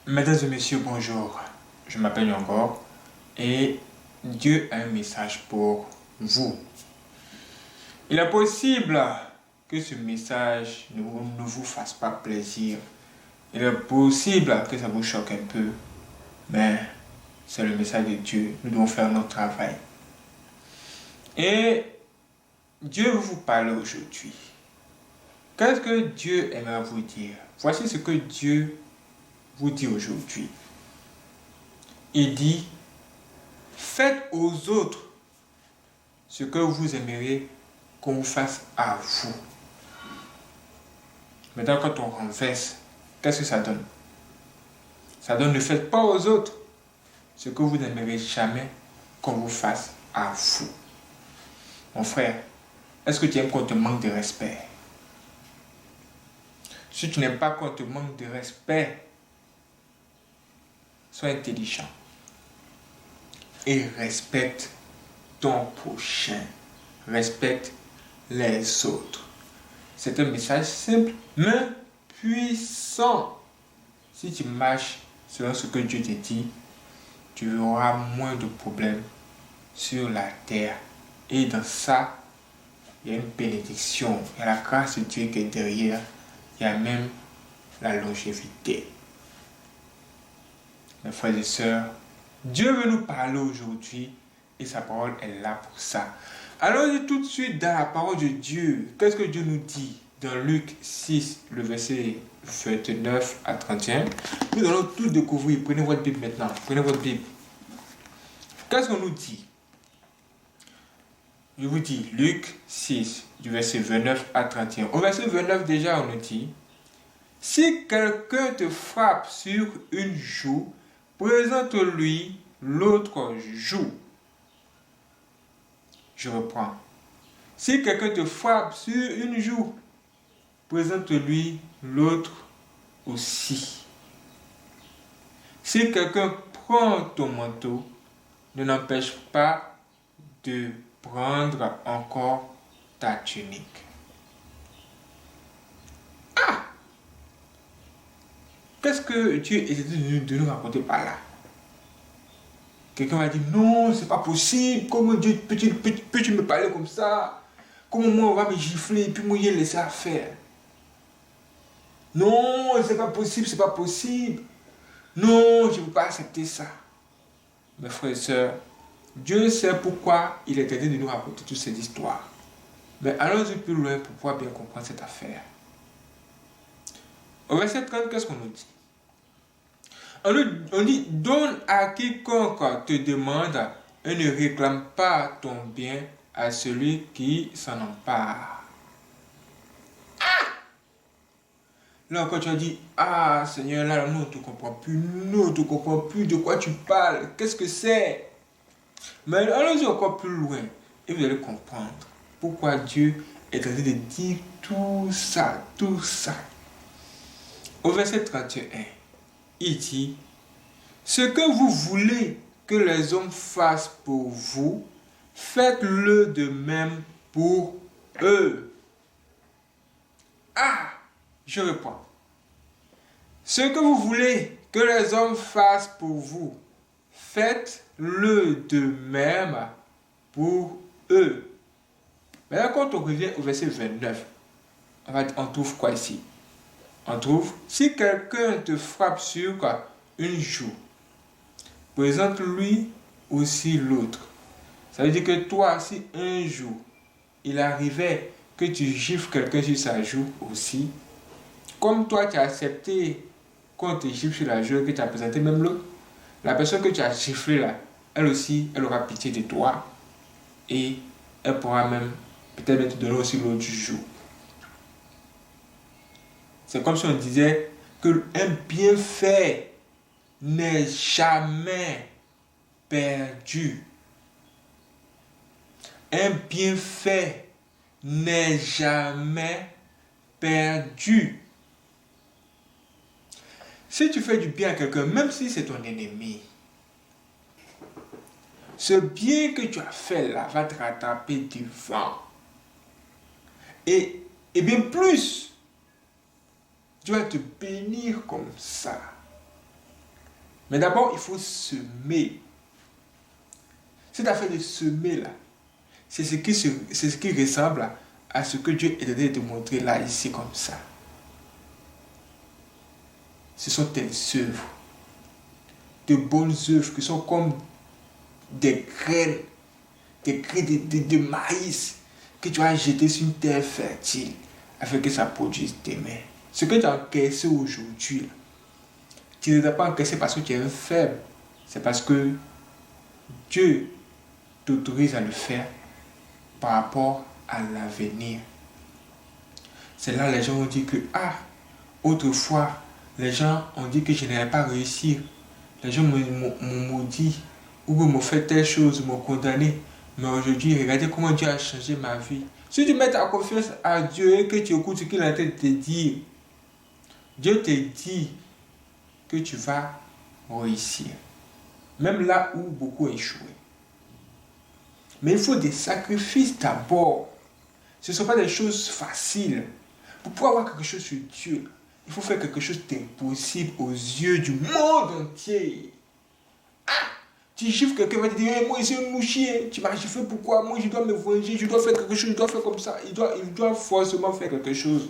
Mesdames et messieurs, bonjour. Je m'appelle Yongor et Dieu a un message pour vous. Il est possible que ce message ne vous fasse pas plaisir. Il est possible que ça vous choque un peu, mais c'est le message de Dieu. Nous devons faire notre travail. Et Dieu veut vous parler aujourd'hui. Qu'est-ce que Dieu aimerait vous dire? Voici ce que Dieu vous dit aujourd'hui. Il dit, faites aux autres ce que vous aimeriez qu'on vous fasse à vous. Maintenant, quand on renverse, qu'est-ce que ça donne? Ça donne, ne faites pas aux autres ce que vous n'aimeriez jamais qu'on vous fasse à vous. Mon frère, est-ce que tu aimes qu'on te manque de respect? Si tu n'aimes pas qu'on te manque de respect, sois intelligent et respecte ton prochain. Respecte les autres. C'est un message simple, mais puissant. Si tu marches selon ce que Dieu te dit, tu auras moins de problèmes sur la terre. Et dans ça, il y a une bénédiction. Il y a la grâce de Dieu qui est derrière. Il y a même la longévité. Mes frères et sœurs, Dieu veut nous parler aujourd'hui et sa parole est là pour ça. Allons-y tout de suite dans la parole de Dieu. Qu'est-ce que Dieu nous dit dans Luc 6, le verset 29 à 31? Nous allons tout découvrir. Prenez votre Bible maintenant. Prenez votre Bible. Qu'est-ce qu'on nous dit? Je vous dis Luc 6, du verset 29 à 31. Au verset 29 déjà, on nous dit, si quelqu'un te frappe sur une joue, présente-lui l'autre joue. Je reprends. Si quelqu'un te frappe sur une joue, présente-lui l'autre aussi. Si quelqu'un prend ton manteau, ne l'empêche pas de prendre encore ta tunique. Ah! Qu'est-ce que Dieu essaie de nous raconter par là? Quelqu'un va dire, non, c'est pas possible. Comment Dieu peux-tu me parler comme ça? Comment moi on va me gifler et puis moi je vais laisser faire? Non, c'est pas possible, c'est pas possible. Non, je ne peux pas accepter ça. Mes frères et sœurs, Dieu sait pourquoi il est train de nous raconter toutes ces histoires. Mais allons-y plus loin pour pouvoir bien comprendre cette affaire. Au verset 30, qu'est-ce qu'on nous dit? On dit, donne à quiconque te demande et ne réclame pas ton bien à celui qui s'en empare. Ah! Là quand tu as dit, ah Seigneur, là nous on ne te comprend plus, nous on ne te comprend plus de quoi tu parles, qu'est-ce que c'est? Mais allons-y encore plus loin et vous allez comprendre pourquoi Dieu est en train de dire tout ça, tout ça. Au verset 31, il dit, ce que vous voulez que les hommes fassent pour vous, faites-le de même pour eux. Ah, je reprends. Ce que vous voulez que les hommes fassent pour vous, faites-le de même pour eux. Maintenant, quand on revient au verset 29, on trouve quoi ici? On trouve, si quelqu'un te frappe sur une joue, présente-lui aussi l'autre. Ça veut dire que toi, si un jour, il arrivait que tu gifles quelqu'un sur sa joue aussi, comme toi, tu as accepté qu'on te gifle sur la joue, que tu as présenté même l'autre, la personne que tu as giflé là, elle aussi, elle aura pitié de toi et elle pourra même peut-être te donner aussi l'autre joue. C'est comme si on disait que un bienfait n'est jamais perdu. Un bienfait n'est jamais perdu. Si tu fais du bien à quelqu'un, même si c'est ton ennemi, ce bien que tu as fait là va te rattraper devant. Et bien plus, Dieu va te bénir comme ça. Mais d'abord, il faut semer. Cette affaire de semer là, c'est ce qui ressemble à ce que Dieu est en train de te montrer là, ici, comme ça. Ce sont tes œuvres. De bonnes œuvres qui sont comme des graines de maïs que tu as jeté sur une terre fertile afin que ça produise demain. Ce que tu as encaissé aujourd'hui, tu ne l'as pas encaissé parce que tu es un faible. C'est parce que Dieu t'autorise à le faire par rapport à l'avenir. C'est là que les gens ont dit que, autrefois, les gens ont dit que je n'allais pas réussir. Les gens m'ont maudit, ou m'ont fait telle chose, m'ont condamné. Mais aujourd'hui, regardez comment Dieu a changé ma vie. Si tu mets ta confiance à Dieu et que tu écoutes ce qu'il est en train de te dire, Dieu te dit que tu vas réussir. Même là où beaucoup échoué. Mais il faut des sacrifices d'abord. Ce ne sont pas des choses faciles. Pour pouvoir avoir quelque chose sur Dieu, il faut faire quelque chose d'impossible aux yeux du monde entier. Tu chiffres quelqu'un va te dire, moi c'est un mouchier, tu m'as chiffré pourquoi? Moi je dois me venger, je dois faire quelque chose, je dois faire comme ça. Il doit forcément faire quelque chose.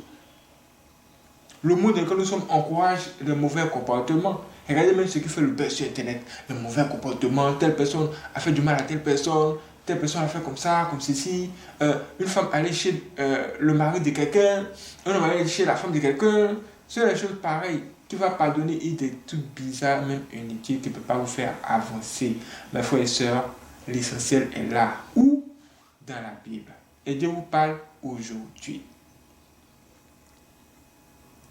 Le monde dans lequel nous sommes encourage le mauvais comportement. Regardez même ce qui fait le buzz sur Internet. Le mauvais comportement, telle personne a fait du mal à telle personne a fait comme ça, comme ceci. Une femme allait chez le mari de quelqu'un, un homme allait chez la femme de quelqu'un. C'est des choses pareilles. Tu vas pardonner et des trucs bizarres, même inutiles, qui ne peuvent pas vous faire avancer. Mes frères et sœurs, l'essentiel est là. Où? Dans la Bible. Et Dieu vous parle aujourd'hui.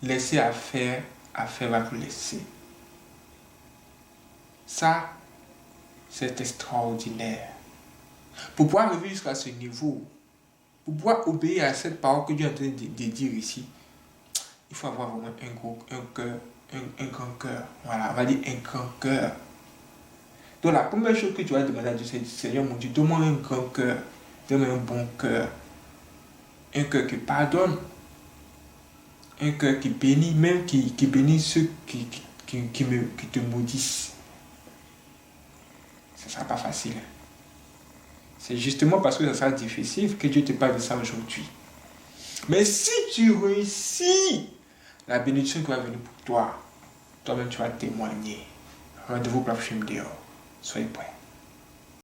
Laissez affaire va vous laisser. Ça, c'est extraordinaire. Pour pouvoir arriver jusqu'à ce niveau, pour pouvoir obéir à cette parole que Dieu est en train de dire ici, il faut avoir vraiment un grand cœur. Voilà, on va dire un grand cœur. Donc la première chose que tu vas demander à Dieu, c'est Seigneur mon Dieu, donne-moi un grand cœur, donne-moi un bon cœur. Un cœur qui pardonne, un cœur qui bénit, même qui bénit ceux qui te maudissent. Ce ne sera pas facile. C'est justement parce que ça sera difficile que Dieu te parle de ça aujourd'hui. Mais si tu réussis, la bénédiction qui va venir pour toi, toi-même tu vas témoigner. Rendez-vous pour la prochaine vidéo. Soyez prêts.